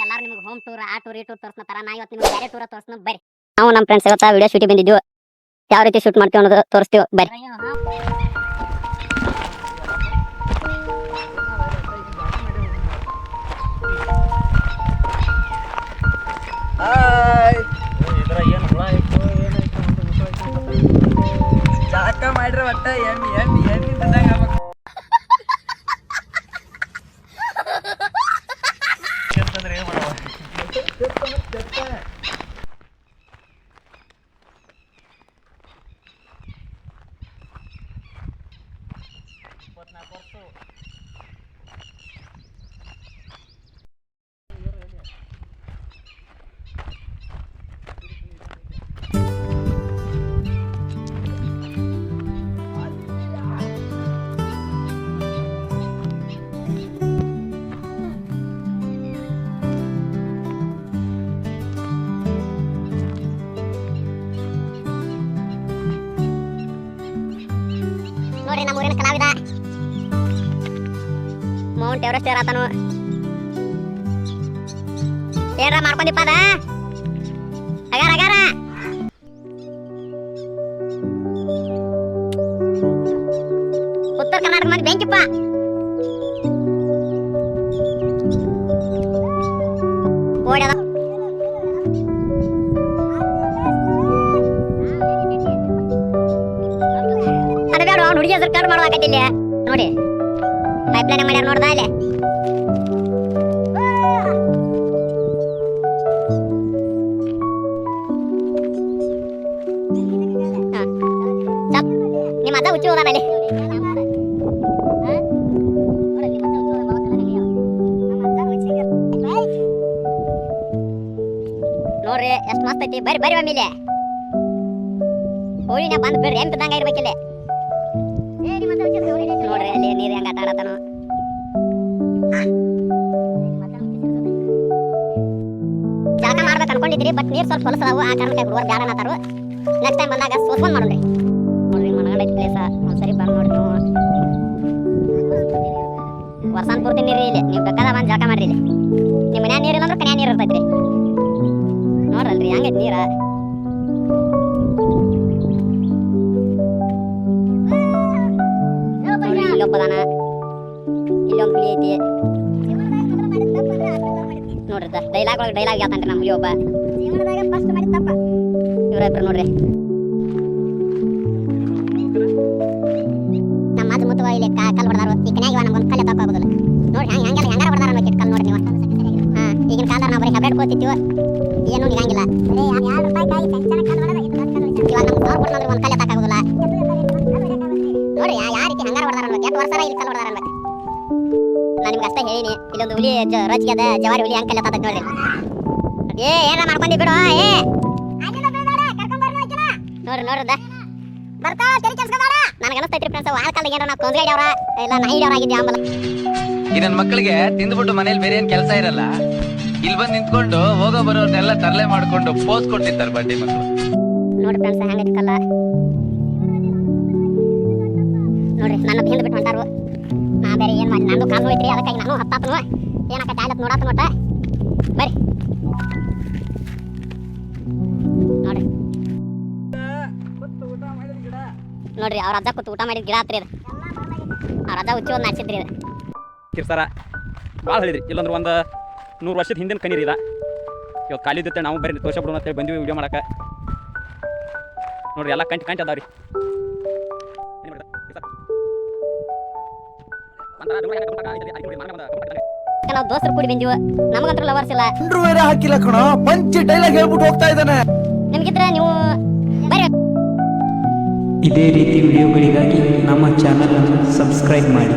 ಎಲ್ಲಾರು ನಿಮಗೆ home tour ಆ ಟೂರ್ ಈ ಟೂರ್ ತೋರಿಸ್ತಾರ. ನಾ ಇವತ್ತು ನಿಮಗೆ ಬೇರೆ ಟೂರ್ ತೋರಿಸ್ನ ಬರ್ರಿ. ನಾವು ನಮ್ಮ ಫ್ರೆಂಡ್ಸ್ ಇವತ್ತು ವಿಡಿಯೋ ಶೂಟಿಂಗ್ ಬಂದಿದ್ವಿ. ಯಾವ ರೀತಿ ಶೂಟ್ ಮಾಡ್ತೀವಿ ಅನ್ನೋದು ತೋರಿಸ್ತೀವಿ ಬರ್ರಿ. ಜಾಕ ಮಾಡ್ರಿ ಒಟ್ಟ ಎಮ್ಮಿ ಎಮ್ಮಿ ಎಮ್ಮಿ ತಿಂದಂಗ ಆಗ್ಬೇಕು. ಅಂತಂದ್ರೆ ಏನು ಮಾಡವ ನೋಡ್ರಿ ನಮ್ಮ ಊರಿನ ಕಲಾವಿದ ಮೌಂಟ್ ಎವರೆಸ್ಟ್ ಏರಾತನು. ಏನ್ರ ಮಾಡ್ಕೊಂಡಿಪ್ಪ ಅದ ಅಗಾರ ಅಗಾರ ಉತ್ತರ ಕರ್ನಾಟಕ ಮಂದಿ ಬೆಂಕಿಪ್ಪ. ಓಡ್ಯದ ಅದು ಬೇಡ ಅವ್ನು ಹುಡುಗಿ ಹೆಸರು ಕಾರ್ಡ್ ಮಾಡೋದಾಕತ್ತಿಲ್ಲ ನೋಡಿ. ಪೈಪ್ ಲೈನ್ ಮಾಡ್ಯಾರ ನೋಡ್ದ ಅಲ್ಲೇ. ನಿಮ್ಮ ಅಜ್ಜ ಹುಚ್ಚಿ ಹೋದಾನಲ್ಲಿ ನೋಡ್ರಿ ಎಷ್ಟು ಮಸ್ತ್ ಐತಿ. ಬರ್ರಿ ಬರ್ರಿ ಒಮ್ಮಿಲೆ ಹೋಳಿನ ಬಂದ್ ಬಿಡ್ರಿ. ಹೆಂಗ್ ಬಿದ್ದಂಗ ಇರ್ಬೇಕಿಲ್ಲ ನೋಡ್ರಿ ಅಲ್ಲಿ ನೀರು ಹೆಂಗ ಆಟ ಆಡತಾನು. ಜಳಕ ಮಾಡ್ಬೇಕು ಅನ್ಕೊಂಡಿದ್ರಿ ಬಟ್ ನೀರ್ ಸ್ವಲ್ಪ ಹೊಲಸದಾವು. ಆ ಕಾರಣಕ್ಕೆ ಹುಡುಗರು ಬ್ಯಾಡ ಅನ್ನತಾರು. ನೆಕ್ಸ್ಟ್ ಟೈಮ್ ಬಂದಾಗ ಸೋಸ್ಕೊಂಡ್ ಮಾಡೋಣ್ರಿ. ನೋಡ್ರಿ ಮನಗಂಡ ಪ್ಲೇಸ ಒಂದ್ಸರಿ ಬಂದ್ ನೋಡ್ರಿ ನೀವು. ವರ್ಷಾನ್ ಪೂರ್ತಿ ನೀರು ಇಲ್ಲಿ. ನೀವು ಬೇಕಾದ ಬಂದ್ ಜಳಕ ಮಾಡ್ರಿ ಇಲ್ಲಿ. ನಿಮ್ಮ ಮನ್ಯಾಗ ನೀರಿಲ್ಲ ಅಂದ್ರೆ ಕನ್ಯಾ ನೀರು ಇರ್ತೈತ್ರಿ. ನೋಡ್ರಲ್ರಿ ಹೆಂಗೈತಿ ನೀರ. ಇಲ್ಲೊಬ್ಬದಾನ ಇಲ್ಲೊಂದು ಹುಲಿ ಐತಿ ನೋಡ್ರಿ. ಡೈಲಾಗ್ ಒಳಗೆ ಡೈಲಾಗ್ ಹೇಳ್ತಾನ್ರಿ ನಮ್ಮ ಹುಲಿ ಒಬ್ಬ. ಇವ್ರಿಬ್ರು ನೋಡ್ರಿ ನಮ್ಮ ಮಾತು ಮುತ್ತುವ ಇಲ್ಲಿ ಕಲ್ ಹೊಡೆದಾರು. ಈ ಕನ್ಯಾಗ ನಮ್ಗೊಂದು ಕಲ್ಲು ತಕ್ಕೋಗುದಿಲ್ಲ ನೋಡಿ. ಹಂಗೆಲ್ಲ ಹೆಂಗಾರ ಹೊಡೆದಾರ ಅನ್ನೋ ಕಲ್ ನೋಡ್ರಿ ನೀವು. ಈಗಿನ ಕಾಲದಾಗ ನಾವು ಬರೀ ಹಬ್ಬೇಡ್ ಕೋತಿರ್ತೀವಿ. ಏನು ನಿಗಂಗಿಲ್ಲ. ಇವಾಗ ನಮ್ಗೆ ಸಾವಿರ ಕೊಟ್ಟು ಒಂದು ಕಲ್ಲು ತಕ್ಕಾಗುದಿಲ್ಲ ನೋಡ್ರಿ. ಯಾವ ರೀತಿ ಹಂಗಾರ ಹೊಡೆದಾರ ಅನ್ಬೇಕು. 8 ವರ್ಷ ಇಲ್ಲಿ ಕಲ್ಲು ಹೊಡೆದಾರ ಅನ್ಬೇಕು. ನಾನು ನಿಮ್ಗೆ ಅಷ್ಟೇ ಹೇಳಿನಿ. ಇಲ್ಲೊಂದು ಹುಲಿ ರಚಿಗೆ ಅದ ಜವಾರಿ ಹುಲಿ ಹಂಗೆ ಕಲ್ಲು ತತ್ತೈತಿ ನೋಡ್ರಿ. ಏನಾರ ಮಾಡ್ಕೊಂಡಿ ಬಿಡು. ನೋಡ್ರಿ ನೋಡ್ರದ ನನಗೆ ಅನಿಸ್ತೈತ್ರಿ ಫ್ರೆಂಡ್ಸ್. ಆ ಕಾಲದಾಗ ಏನಾರ ನಾವು ಕೊಂದ್ಗೈಡಿ ಅವ್ರ ಇಲ್ಲ ನಾಯಿಡವ್ರ ಆಗಿದ್ವಿ ಆಂಬಲ. ಈ ನನ್ನ ಮಕ್ಕಳಿಗೆ ತಿಂದ್ಬಿಟ್ಟು ಮನೇಲಿ ಬೇರೆ ಏನ್ ಕೆಲಸ ಇರಲ್ಲ. ಇಲ್ಲಿ ಬಂದು ನಿಂತ್ಕೊಂಡು ಹೋಗೋ ಬರೋರ್ನೆಲ್ಲ ತರಲೆ ಮಾಡ್ಕೊಂಡು ಪೋಸ್ ಕೊಟ್ಟಿರ್ತಾರೆ ಬಡ್ಡಿ ಮಕ್ಕಳು. ನೋಡಿ ಫ್ರೆಂಡ್ಸ್ ಹೆಂಗೈತಿ ಕಲ್ಲ ನೋಡ್ರಿ. ನನ್ನ ಹಿಂದ್ ಬಿಟ್ಟು ಹೊಂಟಾರು. ನಾ ಬೇರೆ ಏನ್ ಮಾಡಿ ನಂದು ಕಾಲು ಹೋಯ್ತ್ರಿ. ಅದಕ್ಕಾಗಿ ನಾನು ಹತ್ತಾತನು ಏನಕ್ಕ ಆಲತ್ ನೋಡಾತ ನೋಟ ಬರ್ರಿ ನೋಡ್ರಿ. ನೋಡ್ರಿ ಅವ್ರ ಅಜ್ಜ ಕೂತು ಊಟ ಮಾಡಿದ ಗಿಡ ಹತ್ರಿ ಅದು. ಅವ್ರ ಅಜ್ಜ ಹುಚ್ಚಿ ಒಂದು ನಾಚಿದ್ರಿ ಅದು. ಕಿರ್ಸಾರ ಭಾಳ ಹೇಳಿದ್ರಿ. ಇಲ್ಲಂದ್ರೆ ಒಂದು 100 ವರ್ಷದ ಹಿಂದಿನ ಕಣ್ಣೀರು ಇದ. ಇವತ್ತು ಖಾಲಿ ಇದ್ದಿತ್ತೆ ನಾವು ಬರೀ ತೋರ್ಸಬಿಡೋಣ ಅಂತೇಳಿ ಬಂದಿವಿ ವಿಡಿಯೋ ಮಾಡಕ್ಕೆ. ನೋಡ್ರಿ ಎಲ್ಲ ಕಂಟಿ ಅದಾವ್ರಿ. ನಾವು ದೋಸ್ತರು ಕೂಡಿ ಬಂದಿವು. ನಮಗಂತೂ ಲವರ್ಸ್ ಇಲ್ಲ. ಹಾಕಿಲ್ಲ ಕಣ ಪಂಚಿ ಡೈಲಾಗ್ ಹೇಳ್ಬಿಟ್ಟು ಹೋಗ್ತಾ ಇದ್ದಾನೆ. ನಿಮ್ಗಿದ್ರೆ ನೀವು ಬರ್ರಿ. ಇದೇ ರೀತಿ ವಿಡಿಯೋಗಳಿಗಾಗಿ ನಮ್ಮ ಚಾನಲ್ ಅನ್ನು ಸಬ್ಸ್ಕ್ರೈಬ್ ಮಾಡಿ.